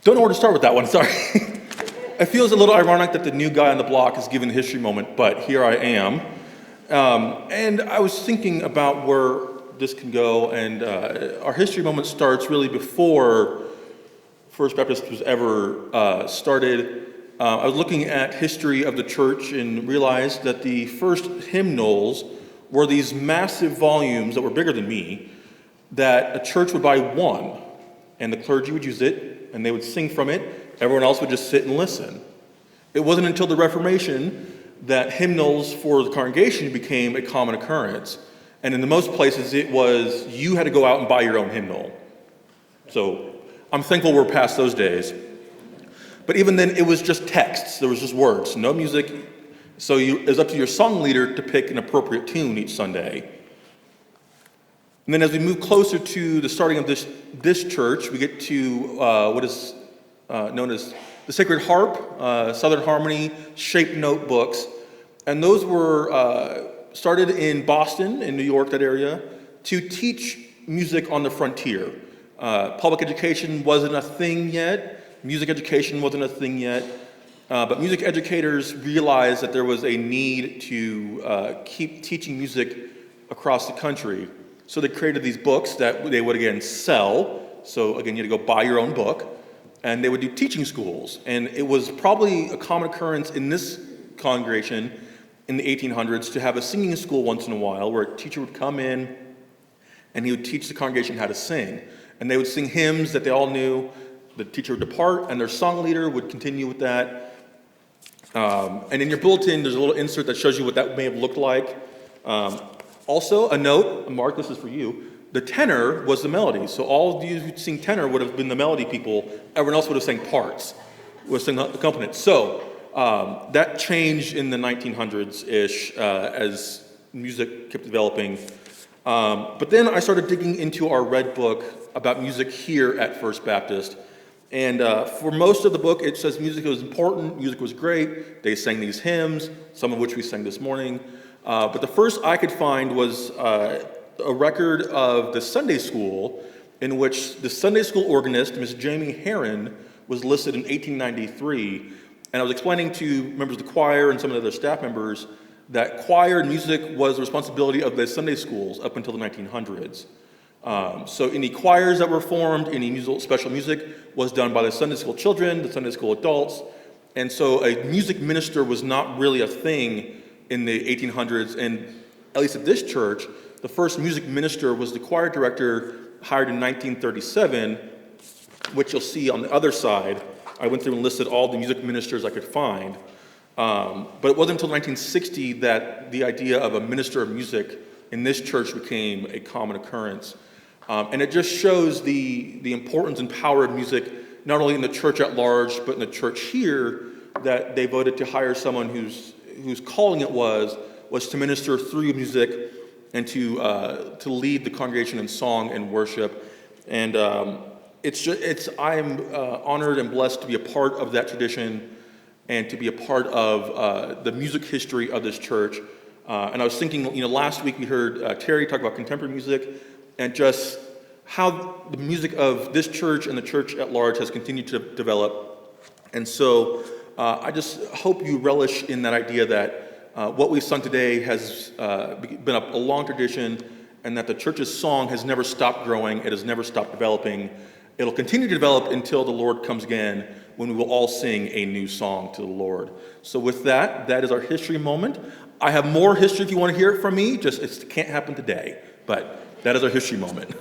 Don't know where to start with that one, sorry. It feels a little ironic that the new guy on the block is given the history moment, but here I am. And I was thinking about where this can go, and our history moment starts really before First Baptist was ever started. I was looking at history of the church and realized that the first hymnals were these massive volumes that were bigger than me, that a church would buy one, and the clergy would use it, and they would sing from it. Everyone else would just sit and listen. It wasn't until the Reformation that hymnals for the congregation became a common occurrence. And in the most places, it was you had to go out and buy your own hymnal. So I'm thankful we're past those days. But even then, it was just texts. There was just words, no music. So it was up to your song leader to pick an appropriate tune each Sunday. And then as we move closer to the starting of this church, we get to what is known as the Sacred Harp, Southern Harmony, Shape Note books. And those were started in Boston, in New York, that area, to teach music on the frontier. Public education wasn't a thing yet. Music education wasn't a thing yet. But music educators realized that there was a need to keep teaching music across the country. So they created these books that they would, again, sell. So, again, you had to go buy your own book. And they would do teaching schools. And it was probably a common occurrence in this congregation in the 1800s to have a singing school once in a while where a teacher would come in and he would teach the congregation how to sing. And they would sing hymns that they all knew. The teacher would depart, and their song leader would continue with that. And in your bulletin, there's a little insert that shows you what that may have looked like. Also, a note, Mark, this is for you. The tenor was the melody. So all of you who sing tenor would have been the melody people. Everyone else would have sang parts, would have sang accompaniment. So that changed in the 1900s-ish as music kept developing. But then I started digging into our red book about music here at First Baptist. And for most of the book, it says music was important, music was great. They sang these hymns, some of which we sang this morning. But the first I could find was a record of the Sunday school in which the Sunday school organist, Miss Jamie Herron, was listed in 1893. And I was explaining to members of the choir and some of the other staff members that choir and music was the responsibility of the Sunday schools up until the 1900s. So any choirs that were formed, any special music was done by the Sunday school children, the Sunday school adults. And so a music minister was not really a thing in the 1800s, and at least at this church, the first music minister was the choir director hired in 1937, which you'll see on the other side. I went through and listed all the music ministers I could find. But it wasn't until 1960 that the idea of a minister of music in this church became a common occurrence. And it just shows the importance and power of music, not only in the church at large, but in the church here, that they voted to hire someone whose calling it was to minister through music and to lead the congregation in song and worship. And I'm honored and blessed to be a part of that tradition and to be a part of the music history of this church. And I was thinking, last week we heard Terry talk about contemporary music and just how the music of this church and the church at large has continued to develop. And so I just hope you relish in that idea that what we've sung today has been a long tradition, and that the church's song has never stopped growing, it has never stopped developing. It'll continue to develop until the Lord comes again, when we will all sing a new song to the Lord. So with that is our history moment. I have more history if you want to hear it from me, just it can't happen today, but that is our history moment.